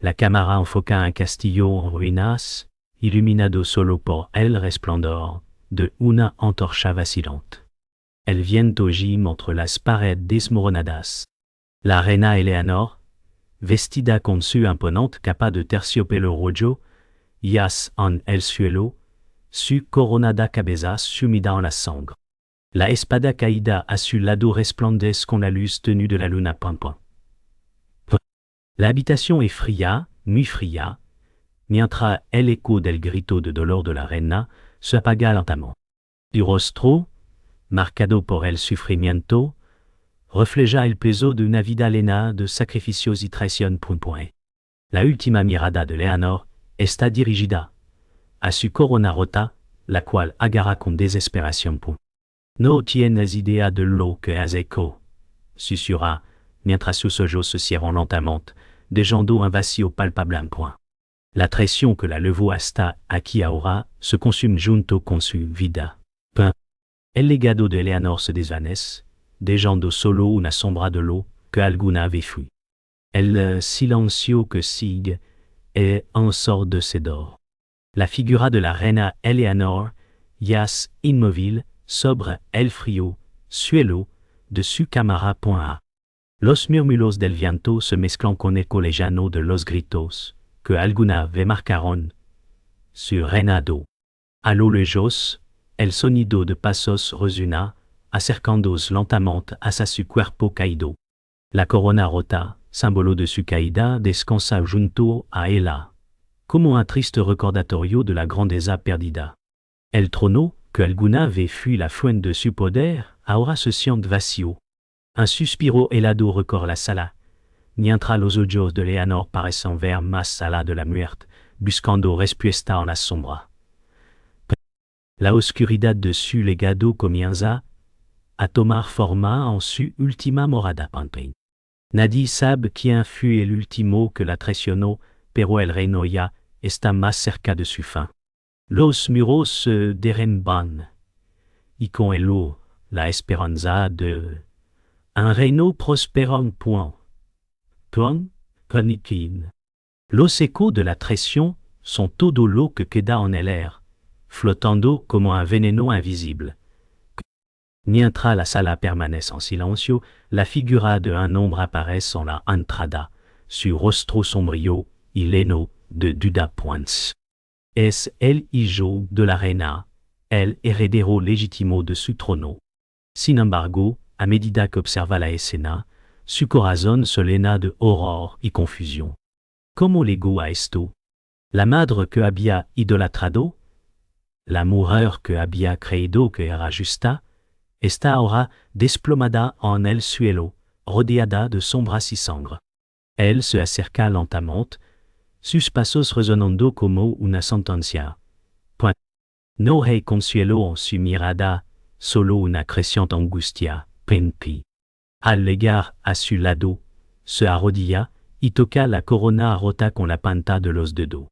La cámara enfoca un castillo en ruinas, iluminado solo por el resplandor de una antorcha vacilante. El viento gime entre las paredes desmoronadas. La reina Eleanor, vestida con su imponente capa de terciopelo rojo, yace en el suelo, su coronada cabeza sumida en la sangre. La espada caída a su lado resplandece con la luz tenue de la luna pampa. La habitación est fría, muy fría, mientras el eco del grito de dolor de la reina se apaga lentamente. Su rostro, marcado por el sufrimiento, refleja el peso de una vida llena de sacrificios y traición. La última mirada de Leonor está dirigida a su corona rota, la cual agarra con desesperación. No tienes idea de lo que has hecho, susurra, mientras sus ojos se cierran lentamente, dejando un vacío palpable. La traición que la llevó hasta aquí ahora se consume junto con su vida. El legado de Eleanor se desvanece, dejando solo una sombra de lo que alguna vez fui. El silencio que sigue est ensordecedor. La figura de la reina Eleanor yace inmóvil sobre el frío suelo de su cámara. Los murmullos del viento se mezclan con eco lejano de los gritos que alguna vez marcaron su reinado. A lo lejos, el sonido de pasos resuena, acercándose lentamente hasta su cuerpo caído. La corona rota, símbolo de su caída, descansa junto a ella, como un triste recordatorio de la grandeza perdida. El trono, que alguna vez fut la fuente de su poder, ahora se siente vacío. Un suspiro helado recorre la sala, mientras los ojos de Leonor parecen ver más allá de la muerte, buscando respuesta en la sombra. La oscuridad de su legado comienza a tomar forma en su última morada. Nadie sabe quién fue el último que la traicionó, pero el reino ya está más cerca de su fin. Los muros se derrumban, y con ello la esperanza de un reino próspero. Los ecos de la traición son todo lo que queda en el aire, flotando como un veneno invisible. Mientras la sala permanece en silencio, la figura de un hombre aparece en la entrada, su rostro sombrío y lleno de duda. Es el hijo de la reina, el heredero legítimo de su trono. Sin embargo, a medida que observa la escena, su corazón se llena de horror y confusión. ¿Cómo llegó a esto? La madre que había idolatrado, la mujer que había creído que era justa, está ahora desplomada en el suelo, rodeada de sombras y sangre. Él se acerca lentamente, sus pasos resonando como una sentencia. No hay consuelo en su mirada, solo una creciente angustia. Al llegar a su lado, se arrodilla y toca la corona rota con la punta de los dedos.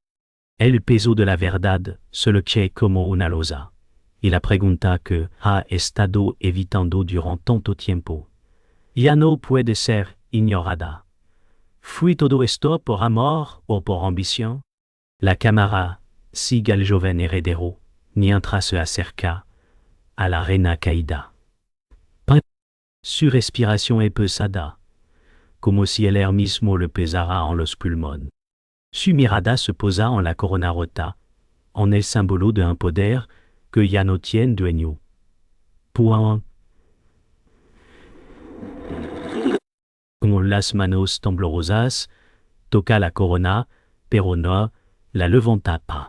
El peso de la verdad se le cae como una losa, y la pregunta que ha estado evitando durante tanto tiempo ya no puede ser ignorada. ¿Fue todo esto por amor o por ambición? La cámara sigue al joven heredero mientras se acerca a la reina caída. Su respiración es pesada, como si el aire mismo le pesara en los pulmones. Su mirada se posa en la corona rota, en el símbolo de un poder que ya no tiene dueño. Con las manos temblorosas, toca la corona, pero no la levanta pas.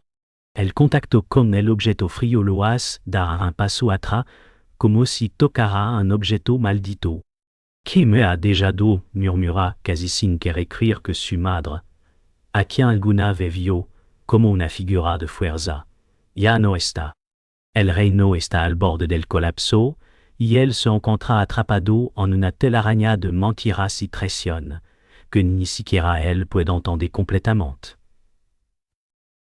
El contacto con el objeto frío lo hace dar un paso atrás, como si tocara un objeto maldito. ¿Qué me ha dejado? Murmura casi sin querer creer que su madre, a quien alguna vez vio como una figura de fuerza, ya no está. El reino está al borde del colapso, y él se encuentra atrapado en una telaraña de mentiras y traición, que ni siquiera él puede entender completamente.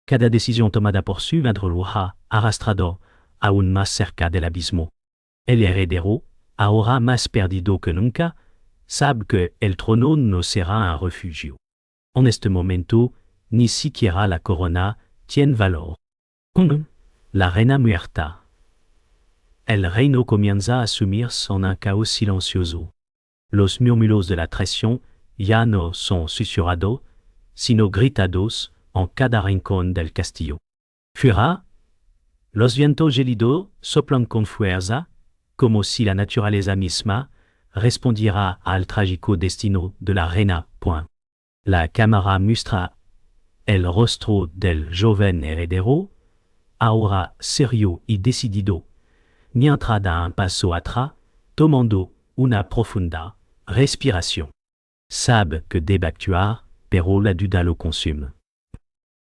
Cada decisión tomada por su madre lo ha arrastrado aún más cerca del abismo. El heredero, ahora más perdido que nunca, sabe que el trono no será un refugio. En este momento, ni siquiera la corona tiene valor. La reina muerta. El reino comienza a sumirse en un caos silencioso. Los murmullos de la traición ya no son susurrados, sino gritados en cada rincón del castillo. Fuera, los vientos gélidos soplan con fuerza, como si la naturaleza misma respondiera al trágico destino de la reina. La cámara muestra el rostro del joven heredero, ahora serio y decidido, mientras da un paso atrás, tomando una profunda respiration. Sabe que debe actuar, pero la duda lo consume.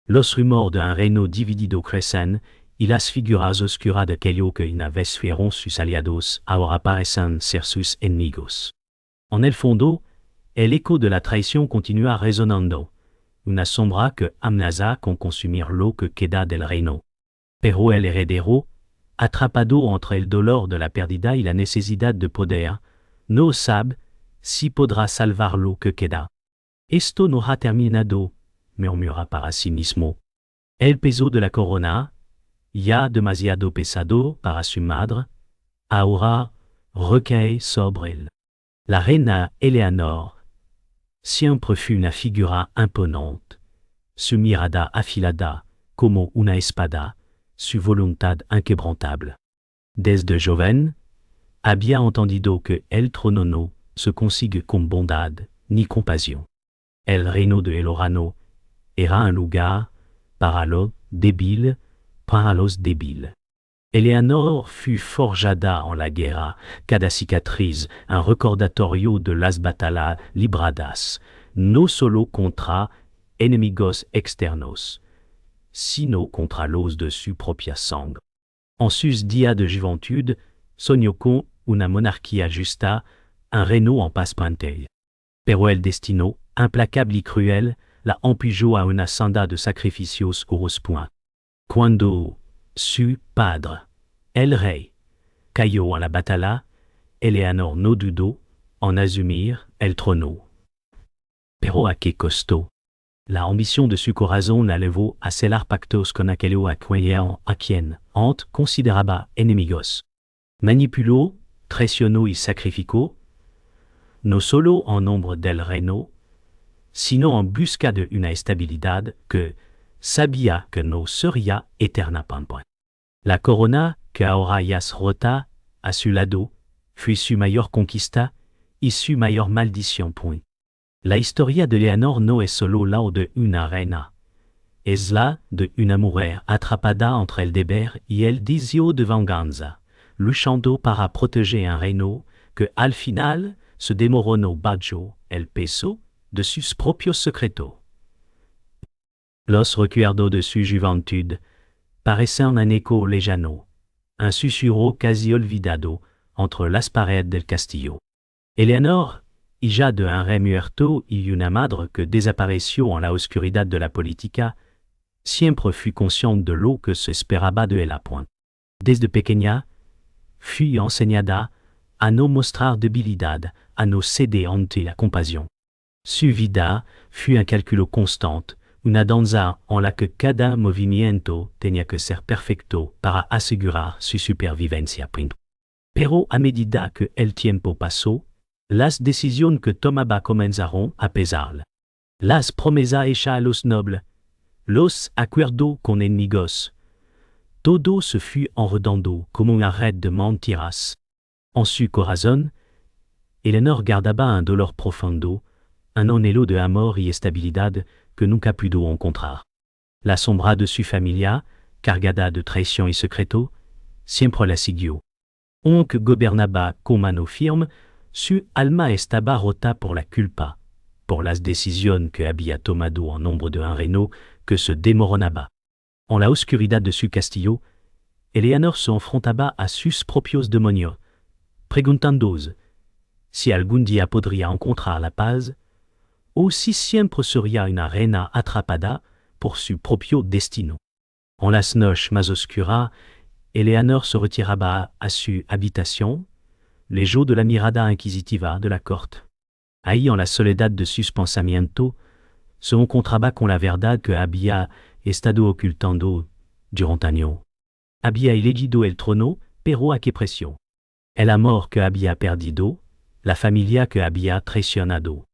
Los rumores d'un reino dividido crecen y las figuras oscuras de aquello que una vez fueron sus aliados ahora parecen ser sus enemigos. En el fondo, el eco de la traición continúa resonando, una sombra que amenaza con consumir lo que queda del reino. Pero el heredero, atrapado entre el dolor de la pérdida y la necesidad de poder, no sabe si podrá salvar lo que queda. Esto no ha terminado, murmura para sí mismo. El peso de la corona, ya demasiado pesado para su madre, ahora recae sobre él. La reina Eleanor siempre fue una figura imponente, su mirada afilada como una espada, su voluntad inquebrantable. Desde joven, había entendido que el trono no se consigue con bondad ni compasión. El reino de Elorano era un lugar para los débiles. Eleanor fut forjada en la guerra, cada cicatriz un recordatorio de las batallas libradas, no solo contra enemigos externos, sino contra los de su propia sangre. En sus días de juventud, soñó con una monarquía justa, un reino en paz plantée. Pero el destino, implacable y cruel, la empujó a una senda de sacrificios heureusement. Cuando su padre, el rey, cayó en la batalla, Eleanor no dudó en asumir el trono. Pero a qué costo? La ambición de su corazón la llevó a celar pactos con aquello a quien antes consideraba enemigos. Manipuló, traicionó y sacrificó, no solo en nombre del reino, sino en busca de una estabilidad que sabía que no sería eterna. La corona que ahora ya es rota a su lado fue su mayor conquista y su mayor maldición. La historia de Eleanor no es solo la de una reina, es la de una mujer atrapada entre el deber y el deseo de venganza, luchando para proteger un reino que al final se desmoronó bajo el peso de sus propios secretos. Los recuerdos de su juventud parecen un eco lejano, un susurro casi olvidado entre las paredes del castillo. Eleanor, hija de un rey muerto y una madre que desapareció en la oscuridad de la política, siempre fut consciente de lo que se esperaba de ella. Desde pequeña, fui enseñada a no mostrar debilidad, a no ceder ante la compasión. Su vida fut un cálculo constante, una danza en la que cada movimiento tenía que ser perfecto para asegurar su supervivencia. Pero a medida que el tiempo pasó, las decisiones que tomaba comenzaron a pesarle. Las promesas hechas a los nobles, los acuerdos con enemigos, todo se fut enredando como una red de mentiras. En su corazón, Eleanor guardaba un dolor profundo, un anhelo de amor y estabilidad que nunca pudo encontrar. La sombra de su familia, cargada de traición y secreto, siempre la siguió. Aunque gobernaba con mano firme, su alma estaba rota por la culpa, por las decisiones que había tomado en nombre de un reino que se desmoronaba. En la oscuridad de su castillo, Eleanor se enfrentaba a sus propios demonios, preguntándose si algún día podría encontrar la paz, o si siempre sería una reina atrapada por su propio destino. En las noches más oscuras, Eleanor se retiraba a su habitación, lejos de la mirada inquisitiva de la corte. Ahí, en la soledad de sus pensamientos, son contraba con la verdad que había estado ocultando durante años. Había elegido el trono, pero a qué precio? El amor que había perdido, la familia que había traicionado.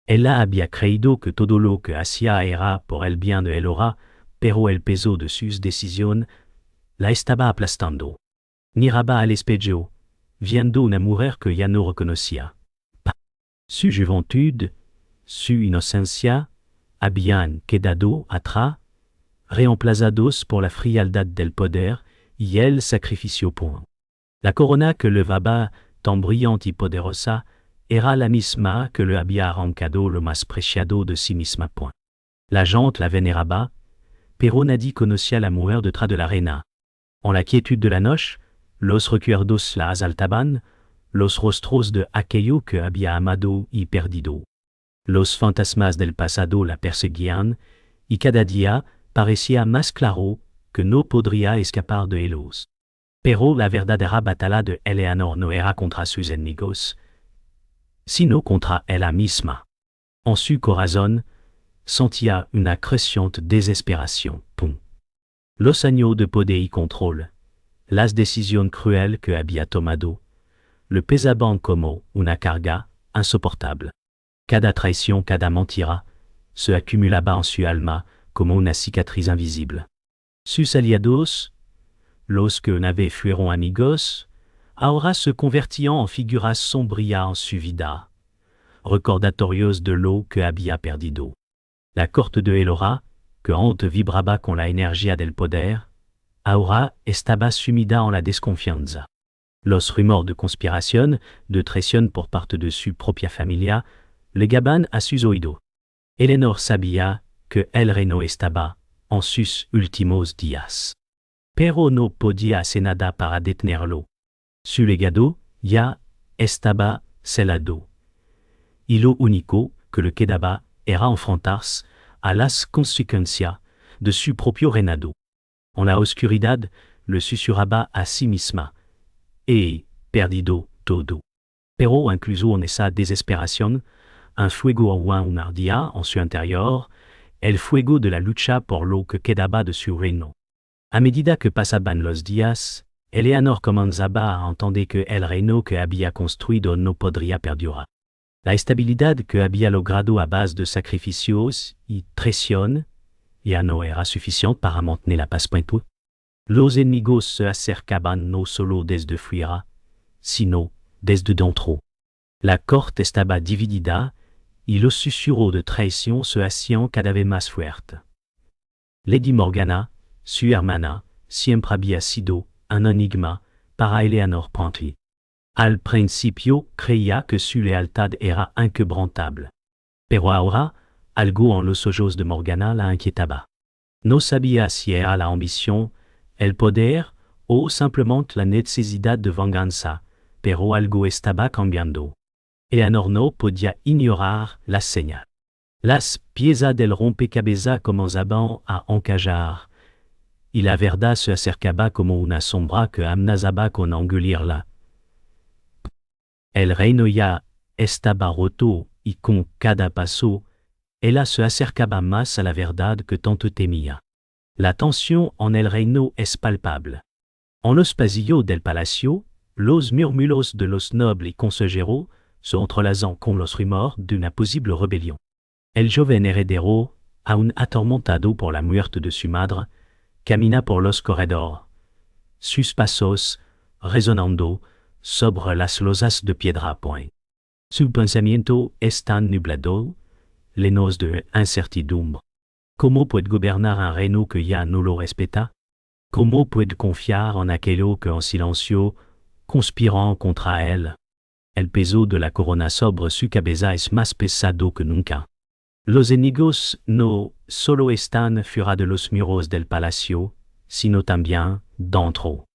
Ella había creído que todo lo que hacía era por el bien de Elora, pero el peso de sus decisiones la estaba aplastando. Miraba al espejo, viendo una mujer que ya no reconocía. Su juventud, su inocencia, habían quedado atrás, reemplazados por la frialdad del poder y el sacrificio por. La corona que levaba tan brillante y poderosa era la misma que le había arrancado lo más preciado de sí misma. La gente la veneraba, pero nadie conocía la mujer detrás de la reina. En la quietud de la noche, los recuerdos la asaltaban, los rostros de aquello que había amado y perdido. Los fantasmas del pasado la perseguían, y cada día parecía más claro que no podría escapar de ellos. Pero la verdadera batalla de Eleanor no era contra sus enemigos, sino contra ella misma. En su corazón sentía una creciente desesperación. Los años de poder y control, las decisiones crueles que había tomado, le pesaban como una carga insoportable. Cada traición, cada mentira, se accumulaba en su alma como una cicatriz invisible. Sus aliados, los que una vez fueron amigos, ahora se convertían en figuras sombrías en su vida, recordatorios de lo que había perdido. La corte de Elora, que antes vibraba con la energía del poder, ahora estaba sumida en la desconfianza. Los rumores de conspiración, de traición por parte de su propia familia, llegaban a sus oídos. Eleanor sabía que el reino estaba en sus últimos días. Pero no podía hacer nada para detenerlo. Su legado ya estaba selado. Y lo único que le quedaba era enfrentarse a las consecuencias de su propio reinado. En la oscuridad le susurraba a sí misma: he perdido todo. Pero incluso en esa desesperación, un fuego aún ardía en su interior, el fuego de la lucha por lo que quedaba de su reino. A medida que pasaban los días, Eleanor comenzaba a entender que el reino que había construido no podría perdurar. La estabilidad que había logrado a base de sacrificios y traición ya no era suficiente para mantener la paz. Los enemigos se acercaban no solo desde fuera, sino desde dentro. La corte estaba dividida y los susurros de traición se hacían cada vez más fuertes. Lady Morgana, su hermana, siempre había sido un enigma para Eleanor Pentry. Al principio creía que su lealtad era inquebrantable. Pero ahora, algo en los ojos de Morgana la inquietaba. No sabía si era la ambición, el poder o simplemente la necesidad de venganza, pero algo estaba cambiando. Eleanor no podía ignorar la señal. Las piezas del rompecabezas comenzaban a encajar, y la verdad se acercaba como una sombra que amenazaba con engulirla. El reino ya estaba roto y con cada paso, ella se acercaba más a la verdad que tanto temía. La tensión en el reino es palpable. En los pasillos del palacio, los murmullos de los nobles y consejeros se entrelazan con los rumores de una posible rebelión. El joven heredero, aún atormentado por la muerte de su madre, camina por los corredores, sus pasos resonando sobre las losas de piedra. Su pensamiento es tan nublado, llenos de incertidumbre. ¿Cómo puede gobernar un reino que ya no lo respeta? ¿Cómo puede confiar en aquello que en silencio conspiran contra él? El peso de la corona sobre su cabeza es más pesado que nunca. Los enemigos no solo están fuera de los muros del palacio, sino también dentro.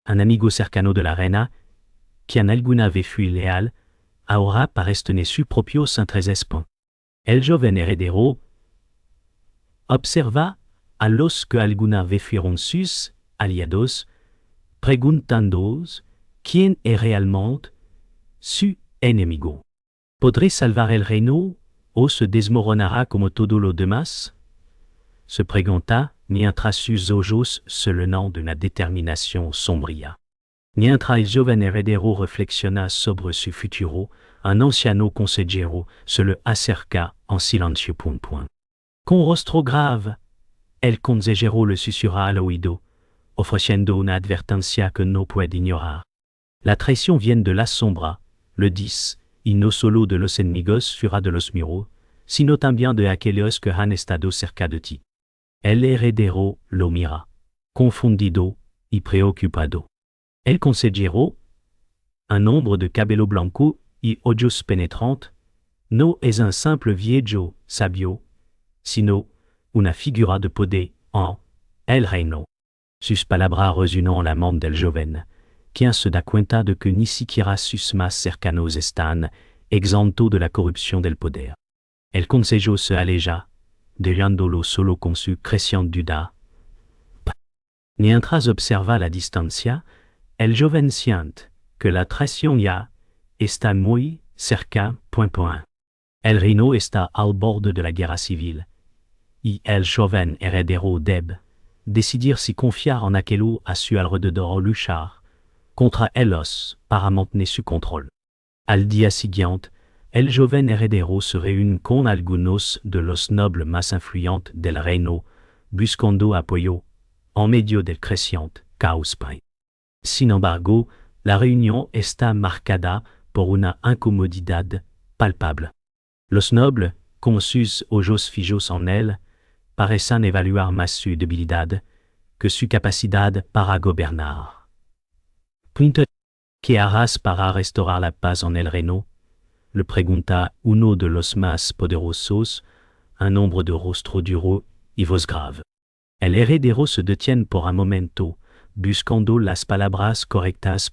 Un amigo cercano de la reina, quien alguna vez fue leal, ahora parece tener su propio interés. El joven heredero observa a los que alguna vez fueron sus aliados, preguntándoos quién es realmente su enemigo. ¿Podré salvar el reino ¿O se desmoronará como todo lo demás? Se pregunta, mientras sus ojos se llenan de una determinación sombría. Mientras el joven heredero reflexiona sobre su futuro, un anciano consejero se le acerca en silencio. Con rostro grave, el consejero le susurra al oído, ofreciendo una advertencia que no puede ignorar. La traición viene de la sombra, le dice, y no solo de los enemigos fuera de los muros, sino también de aquellos que han estado cerca de ti. El heredero lo mira, confundido y preocupado. El consejero, un hombre de cabello blanco y ojos penetrantes, no es un simple viejo sabio, sino una figura de poder en el reino. Sus palabras resuenan en la mente del joven, quien se da cuenta de que ni siquiera sus más cercanos están exentos de la corrupción del poder. El consejo se aleja, dejándolo solo con su creciente duda. Mientras observa la distancia, el joven siente que la traición ya está muy cerca. El reino está al borde de la guerra civil, y el joven heredero debe decidir si confiar en aquello a su alrededor o luchar contra ellos para mantener su control. Al día siguiente, el joven heredero se reúne con algunos de los nobles más influyentes del reino, buscando apoyo en medio del creciente caos. Sin embargo, la reunión está marcada por una incomodidad palpable. Los nobles, con sus ojos fijos en él, parecen evaluar más su debilidad que su capacidad para gobernar. ¿Qué harás para restaurar la paz en el reino? Le pregunta uno de los más poderosos, un hombre de rostro duro y voz grave. El heredero se detiene por un momento, buscando las palabras correctas.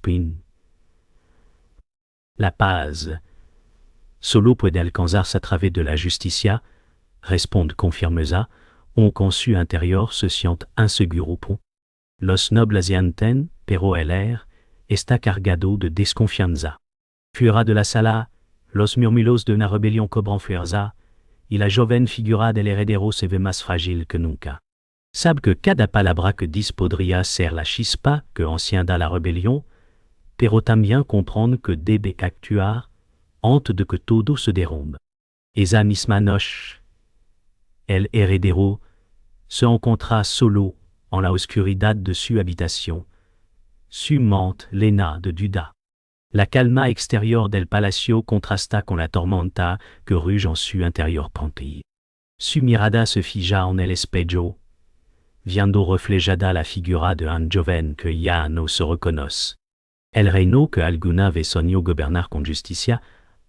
La paz solo puede alcanzarse a través de la justicia, responde con firmeza, un con su interior se siente inseguro. Los nobles sienten, pero el aire está cargado de desconfianza. Fuera de la sala, los murmullos de una rebelión cobran fuerza, y la joven figura del heredero se ve más frágil que nunca. Sabe que cada palabra que dice podría ser la chispa que encienda la rebelión, pero también comprende que debe actuar antes de que todo se derrumbe. Esa misma noche, el heredero se encontra solo en la oscuridad de su habitación, su mente llena de duda. La calma extérieure del palacio contrasta con la tormenta que ruge en su interior. Su mirada se fija en el espejo, viendo reflejada la figura de un joven que ya no se reconoce. El reino que alguna vez soñó gobernar con justicia,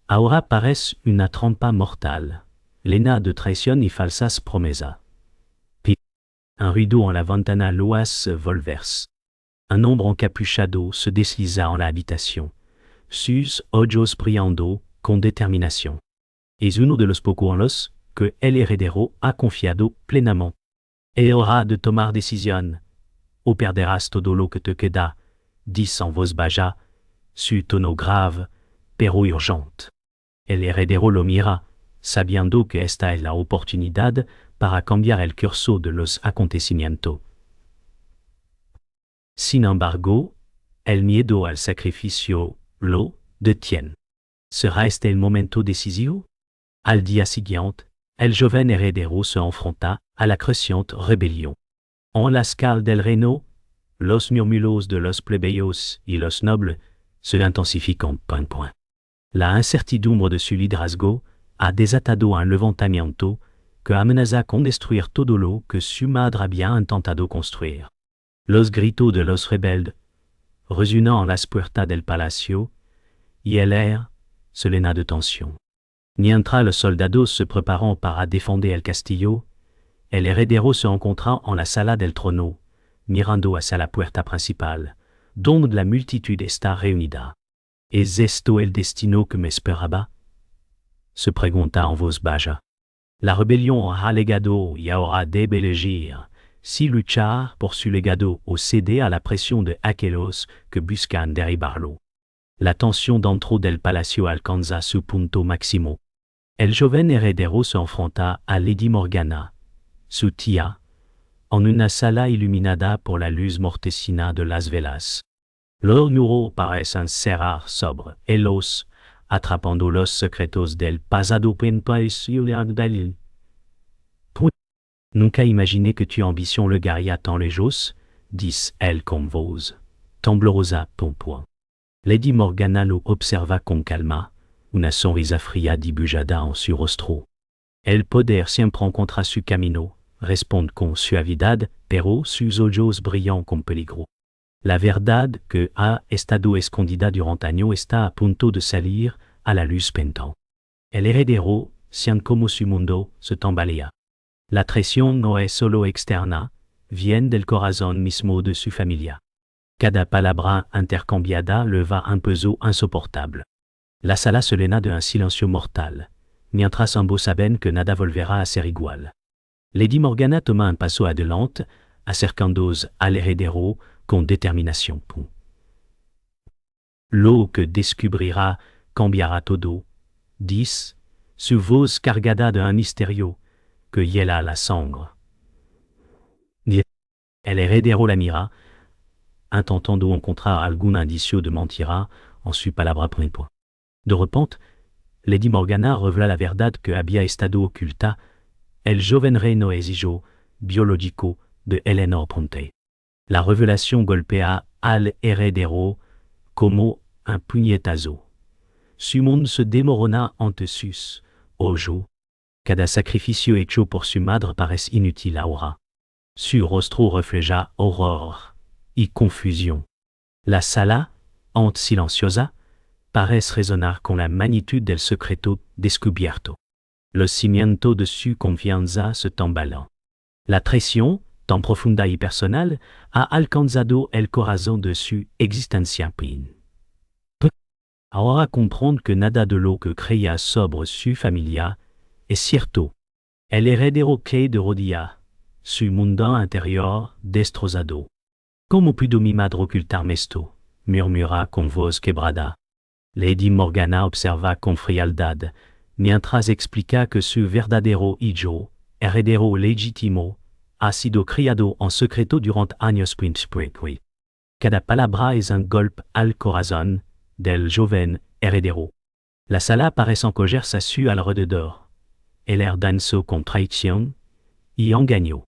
ahora parece una trampa mortal, llena de traición y falsas promesas. Un rideau en la ventana lo hace volverse. Un hombre encapuchado se desliza en la habitación, sus ojos brillando con determinación. Es uno de los pocos en los que el heredero ha confiado plenamente. Es hora de tomar decisión, o perderás todo lo que te queda, dice en voz baja, su tono grave, pero urgente. El heredero lo mira, sabiendo que esta es la oportunidad para cambiar el curso de los acontecimientos. Sin embargo, el miedo al sacrificio lo detiene. ¿Será este el momento decisivo? Al día siguiente, el joven heredero se enfrenta a la creciente rebelión. En la escala del reino, los murmullos de los plebeyos y los nobles se intensifican. La incertidumbre de su liderazgo ha desatado un levantamiento que amenaza con destruir todo lo que su madre había intentado construir. Los gritos de los rebeldes resuenan en las puertas del palacio y el aire se llena de tensión. Mientras los soldados se preparan para defender el castillo, el heredero se encuentra en la sala del trono, mirando hacia la puerta principal, donde la multitud está reunida. ¿Es esto el destino que me esperaba? Se pregunta en voz baja. La rebelión ha legado y ahora debe elegir si luchar por su legado o ceder a la presión de aquellos que buscan derribarlo. La tensión dentro del palacio alcanza su punto máximo. El joven heredero se enfrenta a Lady Morgana, su tía, en una sala iluminada por la luz mortecina de las velas. Los muros parecen cerrar sobre ellos, atrapando los secretos del pasado del. Nunca imaginé que tu ambition le guerrier tant les jos, dis elle con voz temblorosa pompoint. Lady Morgana lo observa con calma, una sonrisa fría dibujada en su rostro. El poder siempre encontra su camino, responde con suavidad, pero sus ojos brillan con peligro. La verdad que ha estado escondida durante años está a punto de salir a la luz pentant. El heredero, siente como su mundo se tambalea. La traición no es solo externa, viene del corazón mismo de su familia. Cada palabra intercambiada le va un peso insoportable. La sala se llena de un silencio mortal, mientras ambos saben que nada volverá a ser igual. Lady Morgana toma un paso adelante, acercándose al heredero con determinación. Lo que descubrirá cambiará todo, dice, su voz cargada de un misterio que hiela la sangre. El heredero la mira, intentando encontrar algún indicio de mentira en su palabra principal. De repente, Lady Morgana revela la verdad que había estado oculta, el joven reino exilio biológico de Eleanor Bronte. La revelación golpea al heredero como un puñetazo. Su mundo se desmorona ante sus ojos. Cada sacrificio hecho por su madre parece inútil ahora. Su rostro refleja horror y confusión. La sala, ante silenciosa, parece resonar con la magnitud del secreto descubierto. Los cimientos de su confianza se tambalan. La traición, tan profunda y personal, ha alcanzado el corazón de su existencia. Ahora comprende que nada de lo que creía sobre su familia es cierto. El heredero cae de rodillas, su mundo interior destrozado. ¿Cómo pudo mi madre ocultarme esto?, murmura con voz quebrada. Lady Morgana observa con frialdad, mientras explica que su verdadero hijo, heredero legítimo, ha sido criado en secreto durante años. Cada palabra es un golpe al corazón del joven heredero. La sala parece encogerse a su alrededor. El air danzó con traición y engaño.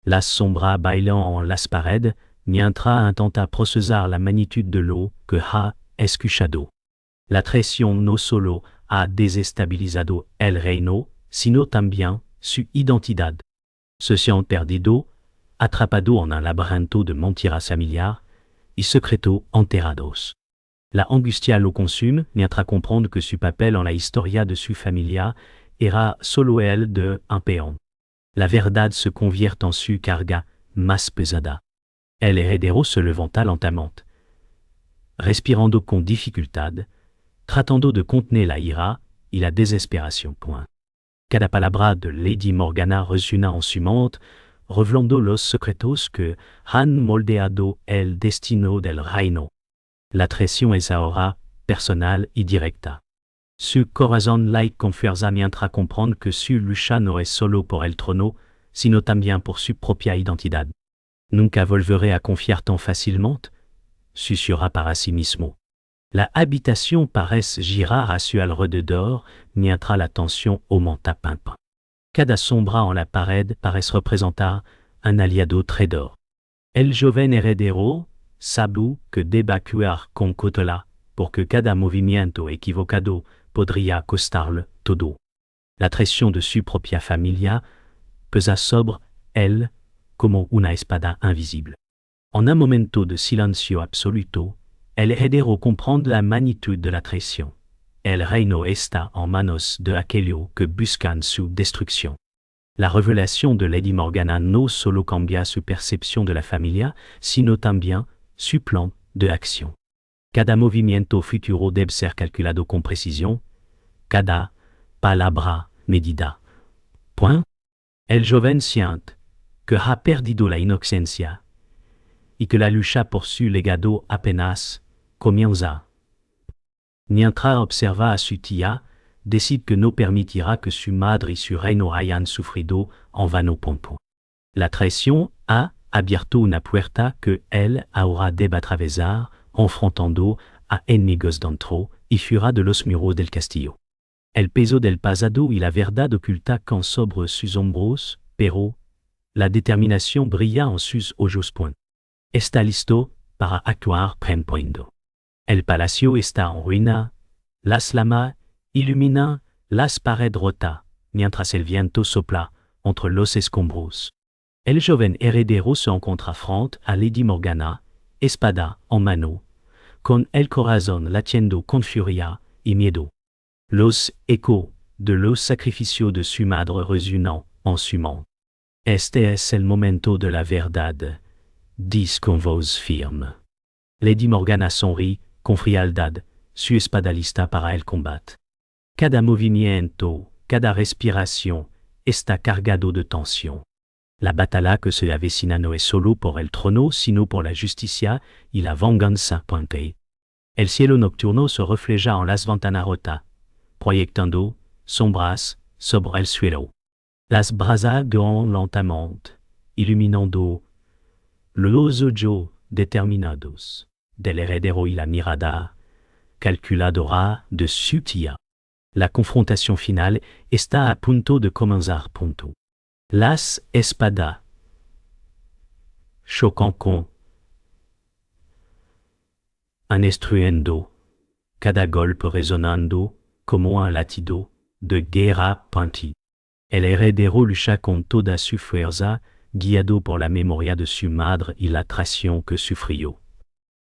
Las sombras bailan en las paredes, mientras intenta procesar la magnitud de lo que ha escuchado. La traición no solo ha desestabilizado el reino, sino también su identidad. Se siente perdido, atrapado en un laberinto de mentiras familiares y secretos enterrados. La angustia lo consume mientras comprende que su papel en la historia de su familia era solo el de un peón. La verdad se convierte en su carga más pesada. El heredero se levanta lentamente, respirando con dificultad, tratando de contener la ira y la desesperación. Cada palabra de Lady Morgana resuna en su mente, revelando los secretos que han moldeado el destino del reino. La traición es ahora personal y directa. Su corazón late con fuerza mientras comprende que su lucha no es solo por el trono, sino también por su propia identidad. Nunca volveré a confiar tan fácilmente, susurra para sí mismo. La habitación parece girar a su alrededor mientras la tensión aumenta. Cada sombra en la pared parece representar un aliado traidor. El joven heredero sabe que debe actuar con cautela, porque cada movimiento equivocado podría costarle todo. La traición de su propia familia pesa sobre él como una espada invisible. En un momento de silencio absoluto, el heredero comprende la magnitud de la traición. El reino está en manos de aquellos que buscan su destrucción. La revelación de Lady Morgana no solo cambia su percepción de la familia, sino también su plan de acción. Cada movimiento futuro debe ser calculado con precisión, cada palabra medida. El joven siente que ha perdido la inocencia y que la lucha por su legado apenas comienza. Mientras observa a su tía, décide que no permitira que su madre y su reino hayan sufrido en vano pompo. La traición ha abierto una puerta que él ahora debe atravesar, enfrentando a enemigos dentro y fuera de los muros del castillo. El peso del pasado y la verdad oculta quand sobre sus hombros, pero la determinación brilla en sus ojos. Está listo para actuar prendiendo. El palacio está en ruina, las llamas iluminan las paredes rotas, mientras el viento sopla entre los escombros. El joven heredero se encuentra frente a Lady Morgana, espada en mano, con el corazón latiendo con furia y miedo. Los ecos de los sacrificios de su madre resuenan en su mente. Este es el momento de la verdad, dice con voz firme. Lady Morgana sonríe con frialdad, su espada lista para el combate. Cada movimiento, cada respiración, está cargado de tensión. La batalla que se avecina no es solo por el trono, sino por la justicia y la venganza. El cielo nocturno se refleja en las ventanas rotas, proyectando sombras sobre el suelo. Las brasas ganan lentamente, iluminando los ojos determinados del heredero y la mirada calculadora de su tía. La confrontación final está a punto de comenzar. Las espadas chocan con un estruendo, cada golpe resonando como un latido de guerra. El heredero lucha con toda su fuerza, guiado por la memoria de su madre y la traición que sufrió.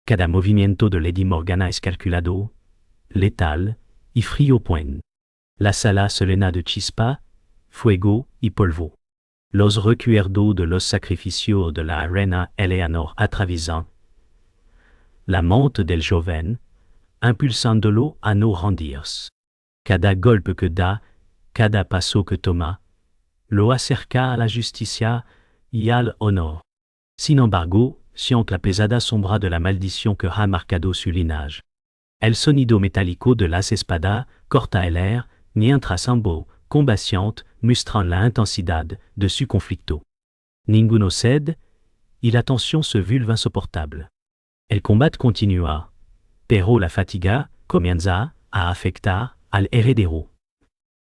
Cada movimiento de Lady Morgana es calculado, letal y frío. La sala se llena de chispa, fuego y polvo. Los recuerdos de los sacrificios de la reina Eleanor atraviesan la mente del joven, impulsándolo a no rendirse. Cada golpe que da, cada paso que toma, lo acerca a la justicia y al honor. Sin embargo, siente la pesada sombra de la maldición que ha marcado su linaje. El sonido metálico de las espadas corta el aire, mientras ambos combattants muestran la intensidad de su conflicto. Ninguno cede, y la tensión se vuelve insoportable. El combate continúa, pero la fatiga comienza a afectar al heredero.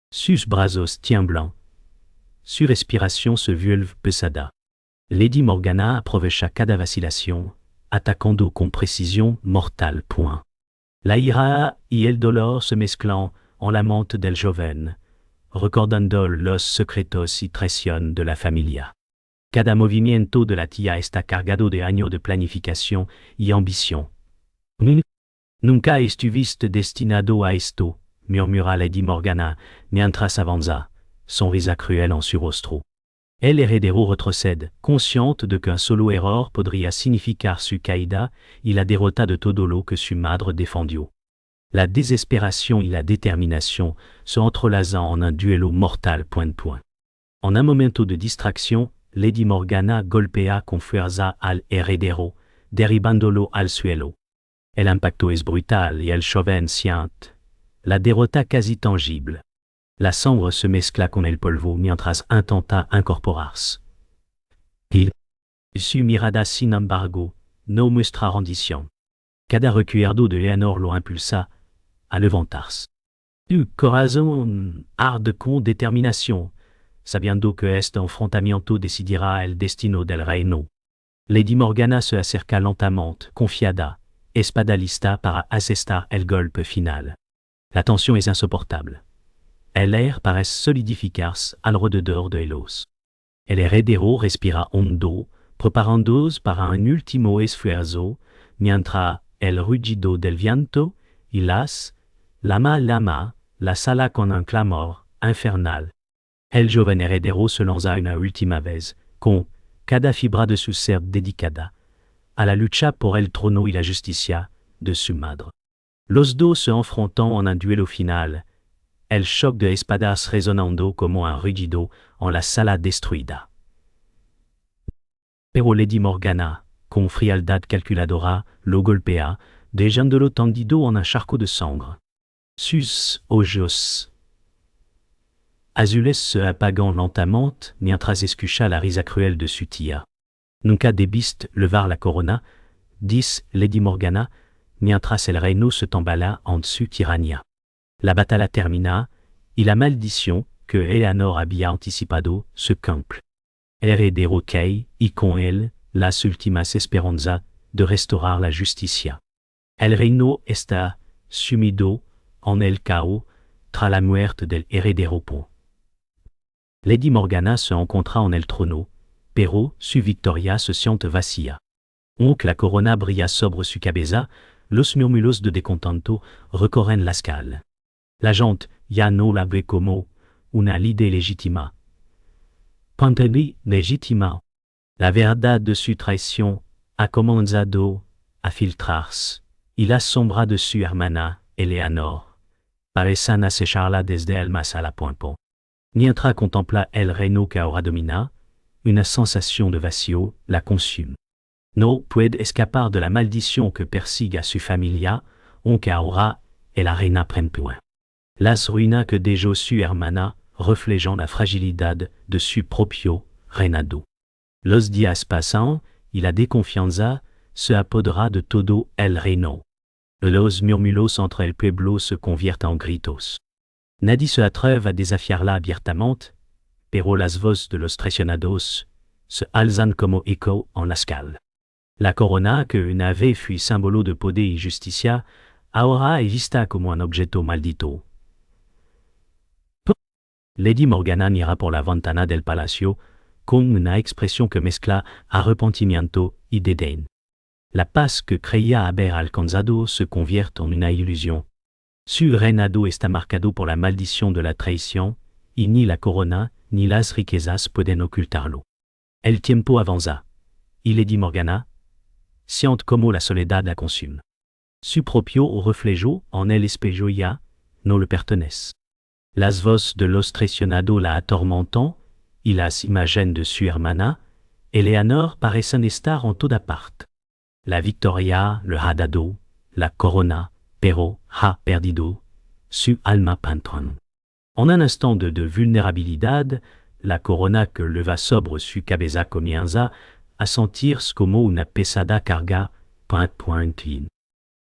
Sus brazos tiemblan, su respiración se vuelve pesada. Lady Morgana aprovecha cada vacilación, atacando con precisión mortal. La ira y el dolor se mezclan en la mente del joven, recordando los secretos y traición de la familia. Cada movimiento de la tía está cargado de años de planificación y ambición. Nunca estuviste destinado a esto, murmura Lady Morgana, mientras avanza, sonrisa cruel en su rostro. El heredero retrocede, consciente de qu'un solo error podría significar su caída y la derrota de todo lo que su madre defendió. La désespération y la détermination se entrelazan en un duelo mortal. En un momento de distracción, Lady Morgana golpea con fuerza al heredero, derribándolo al suelo. El impacto es brutal y el joven siente la derrota casi tangible. La sangre se mezcla con el polvo mientras intenta incorporarse. Su mirada, sin embargo, no muestra rendición. Cada recuerdo de Eleanor lo impulsa a levantarse. Su corazón arde con determinación, sabiendo que este enfrentamiento decidirá el destino del reino. Lady Morgana se acerca lentamente, confiada, espada lista para asestar el golpe final. La tensión es insoportable. El aire parece solidificarse alrededor de ellos. El heredero respira hondo, preparándose para un último esfuerzo, mientras el rugido del viento y las lama la sala con un clamor infernal. El joven heredero se lanza una última vez, con cada fibra de su ser dedicada a la lucha por el trono y la justicia de su madre. Los dos se enfrentan en un duelo final, el choc de espadas resonando como un rugido en la sala destruida. Pero Lady Morgana, con frialdad calculadora, lo golpea, dejándolo tendido en un charco de sangre. Sus ojos Azules se apagant lentement, mientras escucha la risa cruelle de Sutia. Nunca debiste levar la corona, dis Lady Morgana, mientras el reino se tambala en dessus Tirania. La bataille termina, y la maldición que Eleanor había anticipado se cumple. Heredero que, y con él, las últimas esperanzas de restaurar la justicia. El reino está sumido en el caos tras la muerte del heredero. Lady Morgana se rencontra en el trono, pero su victoria se siente vacía. Aunque la corona brilla sobre su cabeza, los murmulos de descontento recorren la escala. La gente ya no la ve como una líder legítima. Panteli legítima. La verdad de su traición ha comenzado a filtrarse, y la sombra de su hermana, Eleanor, parecen acecharla desde el más a la puerta. Mientras contempla el reino que ahora domina, una sensación de vacío la consume. No puede escapar de la maldición que persigue a su familia, aunque ahora es la reina prempue. Las ruinas que dejó su hermana reflejan la fragilidad de su propio reinado. Los días pasan y la desconfianza se apodera de todo el reino. Los murmulos entre el pueblo se convierten en gritos. Nadie se atreve a desafiarla abiertamente, pero las voces de los traicionados se alzan como eco en la escala. La corona, que una vez fut símbolo de poder y justicia, ahora es vista como un objeto maldito. Lady Morgana mira por la ventana del palacio con una expresión que mezcla arrepentimiento y desdén. La paz que creía haber alcanzado se convierte en una ilusión. Su reinado está marcado por la maldición de la traición, y ni la corona ni las riquezas pueden ocultarlo. El tiempo avanza, y Lady Morgana siente como la soledad la consume. Su propio reflejo en el espejo ya no le pertenece. Las voces de los traicionados la atormentan, y las imágenes de su hermana, Eleanor, parecen estar en toda parte. La victoria le ha dado la corona, pero ha perdido su alma patrón. En un instant de vulnerabilidad, la corona que leva sobre su cabeza comienza a sentirse como una pesada carga point.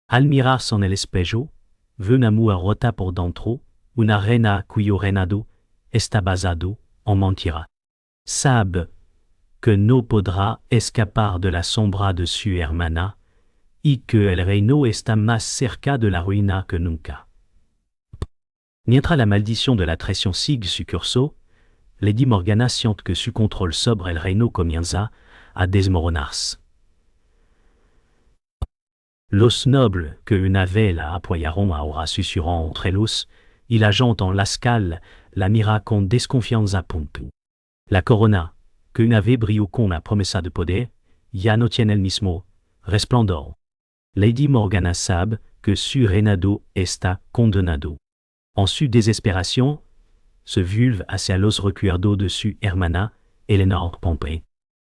Al mirarse en el espejo, ve una mujer rota por dentro, una reina cuyo reinado está basado en mentira. Sabe que no podrá escapar de la sombra de su hermana, y que el reino está más cerca de la ruina que nunca. Mientras la maldición de la traición sigue su curso, Lady Morgana siente que su contrôle sobre el reino comienza a desmoronarse. Los nobles que una vez la apoyaron ahora susurran entre ellos, y la gente en la escala la mira con desconfianza. La corona, que una vez brilló con la promesa de poder, ya no tiene el mismo resplandor. Lady Morgana sabe que su reinado está condenado. En su desesperación, se vuelve hacia los recuerdos de su hermana, Eleanor Pompey.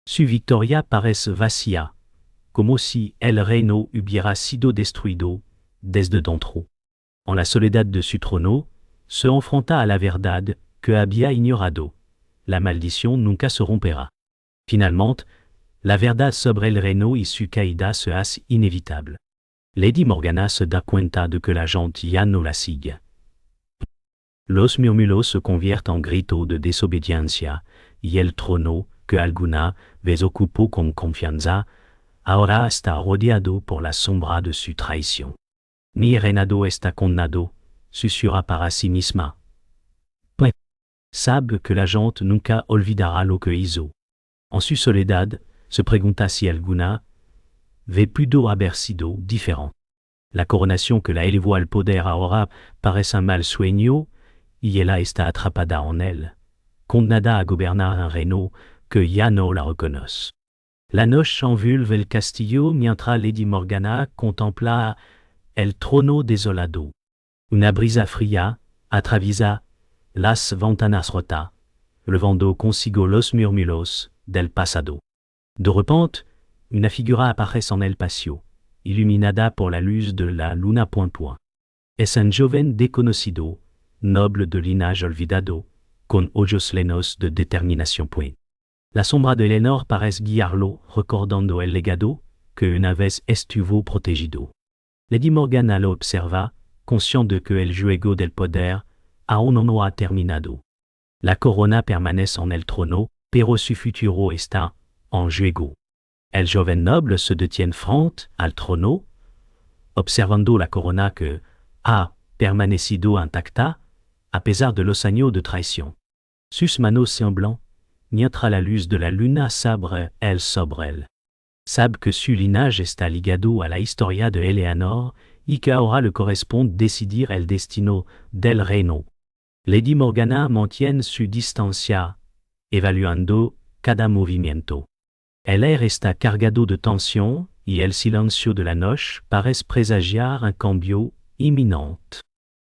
Su victoria parece vacía, como si el reino hubiera sido destruido desde dentro. En la soledad de su trono, se enfrenta a la verdad que había ignorado. La maldición nunca se romperá. Finalement, la verdad sobre el reino y su caída se hace inevitable. Lady Morgana se da cuenta de que la gente ya no la sigue. Los murmulos se convierten en gritos de desobediencia, y el trono, que alguna vez ocupó con confianza, ahora está rodeado por la sombra de su traición. Mi reinado está condenado, susurra para sí misma. Pues sabe que la gente nunca olvidará lo que hizo. En su soledad, se pregunta si alguna vez pudo haber sido diferente. La coronación que la elevó al poder ahora parece un mal sueño, y ella está atrapada en él, condenada a gobernar un reino que ya no la reconoce. La noche envuelve el castillo mientras Lady Morgana contempla el trono desolado. Una brisa fría atraviesa las ventanas rotas, llevando consigo los murmulos del pasado. De repente, una figura aparece en el patio, iluminada por la luz de la luna point. Es un joven desconocido, noble de linaje olvidado, con ojos llenos de determinación. La sombra de Eleanor parece guiarlo, recordando el legado que una vez estuvo protegido. Lady Morgana lo observa, conscient de que el juego del poder aún no ha terminado. La corona permanece en el trono, pero su futuro está en juego. El joven noble se detiene frente al trono, observando la corona que ha permanecido intacta, a pesar de los años de traición. Sus manos semblant, mientras la luz de la luna sobre él. Sabe que su linaje está ligado a la historia de Eleanor y que ahora le corresponde decidir el destino del reino. Lady Morgana mantiene su distancia, evaluando cada movimiento. El aire está cargado de tensión y el silencio de la noche parece presagiar un cambio inminente.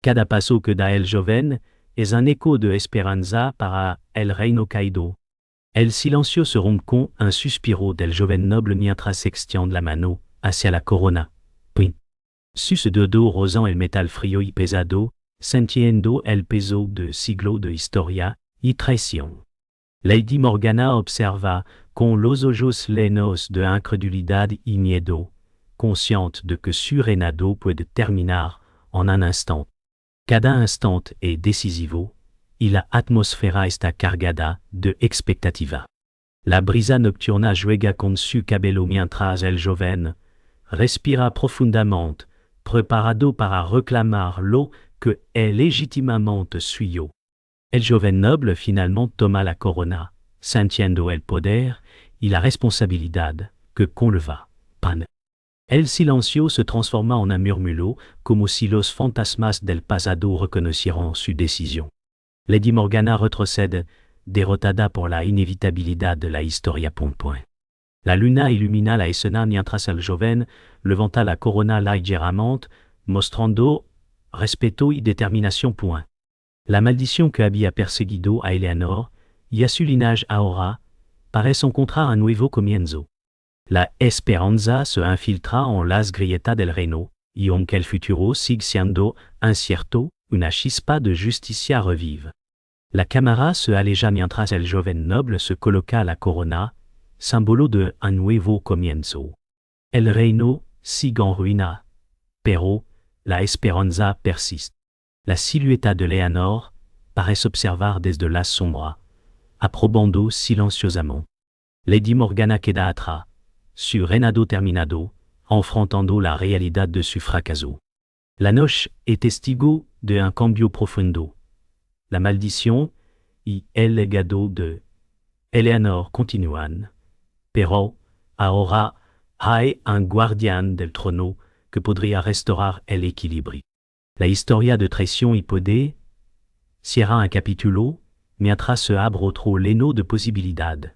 Cada paso que da el joven es un eco de esperanza para el reino caído. El silencio se rompe con un suspiro del joven noble mientras se extiende la mano hacia la corona. Puis, sus dedos rozan el metal frío y pesado, sintiendo el peso de siglos de historia y traición. Lady Morgana observa con los ojos llenos de incredulidad y miedo, consciente de que su reinado puede terminar en un instant. Cada instante es decisivo, y la atmósfera está cargada de expectativa. La brisa nocturna juega con su cabello mientras el joven respira profundamente, preparado para reclamar lo que es legítimamente suyo. El joven noble finalmente toma la corona, sintiendo el poder y la responsabilidad que conlleva. Pan. El silencio se transforma en un murmullo, como si los fantasmas del pasado reconocieran su decisión. Lady Morgana retrocede, derrotada por la inevitabilidad de la historia. La luna ilumina la escena mientras el joven levanta la corona ligeramente, mostrando respeto y determinación. La maldición que había perseguido a Eleanor y a su linaje ahora parece encontrar un nuevo comienzo. La esperanza se infiltra en las grietas del reino, y aunque el futuro sigue siendo incierto, una chispa de justicia revive. La cámara se aleja mientras el joven noble se coloca la corona, símbolo de un nuevo comienzo. El reino sigue en ruina, pero la esperanza persiste. La silueta de Eleanor parece observar desde la sombra, aprobando silenciosamente. Lady Morgana queda atrás, su reinado terminado, enfrentando la realidad de su fracaso. La noche es testigo de un cambio profundo. La maldición y el legado de Eleanor continúan, pero ahora hay un guardián del trono que podría restaurar el equilibrio. La historia de traición y poder cierra un capítulo mientras se abre otro lleno de posibilidades.